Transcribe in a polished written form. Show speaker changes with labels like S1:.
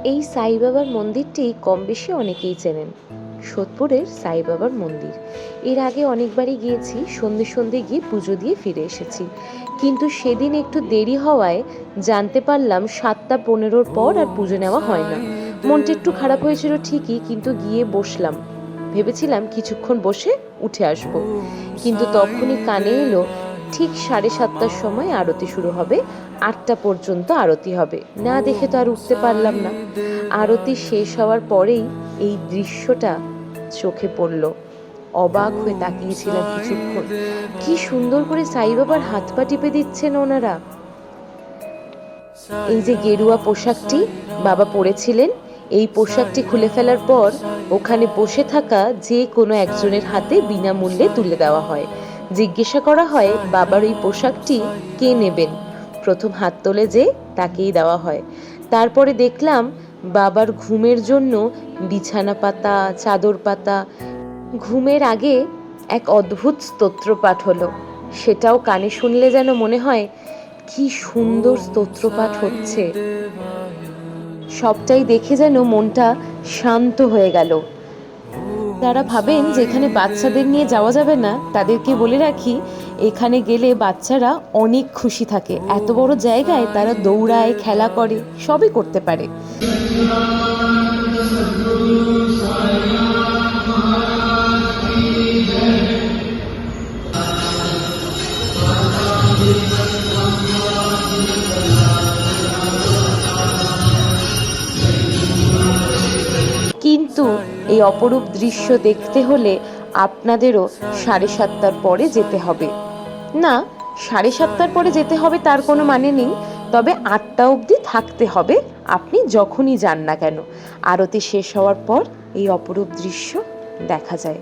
S1: এই সাই বাবার মন্দিরটি কম বেশি অনেকেই চেনেন। সোদপুরের সাই বাবার মন্দির। এর আগে অনেকবারই গিয়েছি, সন্ধে সন্ধে গিয়ে পুজো দিয়ে ফিরে এসেছি। কিন্তু সেদিন একটু দেরি হওয়ায় জানতে পারলাম 7:15 পর আর পুজো নেওয়া হয় না। মনটা একটু খারাপ হয়েছিল ঠিকই, কিন্তু গিয়ে বসলাম। ভেবেছিলাম কিছুক্ষণ বসে উঠে আসব, কিন্তু তখনই কানে এলো ঠিক 7:30টার সময় আরতি শুরু হবে, 8টা পর্যন্ত আরতি হবে। না দেখে তো আর উঠতে পারলাম না। আরতি শেষ হওয়ার পরেই এই দৃশ্যটা চোখে পড়ল। অবাক হয়ে তাকিয়েছিলাম কিছুক্ষণ। কি সুন্দর করে সাই বাবার হাত পা টিপে দিচ্ছেন ওনারা। এই যে গেরুয়া পোশাকটি বাবা পরেছিলেন, এই পোশাকটি খুলে ফেলার পর ওখানে বসে থাকা যে কোনো একজনের হাতে বিনামূল্যে তুলে দেওয়া হয়। জিজ্ঞাসা করা হয় বাবার এই পোশাকটি কে নেবেন। প্রথম হাত তোলে যে তাকেই দেওয়া হয়। তারপরে দেখলাম বাবার ঘুমের জন্য বিছানা পাতা, চাদর পাতা। ঘুমের আগে এক অদ্ভুত স্তোত্র পাঠ হলো। সেটাও কানে শুনলে যেন মনে হয় কি সুন্দর স্তোত্রপাঠ হচ্ছে। সবটাই দেখে যেন মনটা শান্ত হয়ে গেল। যারা ভাবেন যে এখানে বাচ্চাদের নিয়ে যাওয়া যাবে না, তাদেরকে বলে রাখি এখানে গেলে বাচ্চারা অনেক খুশি থাকে। এত বড় জায়গায় তারা দৌড়ায়, খেলা করে, সবই করতে পারে। কিন্তু এই অপরূপ দৃশ্য দেখতে হলে আপনাদেরও 7:30টার পরে যেতে হবে। না, 7:30টার পরে যেতে হবে তার কোনো মানে নেই, তবে 8টা অবধি থাকতে হবে আপনি যখনই যান না কেন। আরতি শেষ হওয়ার পর এই অপরূপ দৃশ্য দেখা যায়।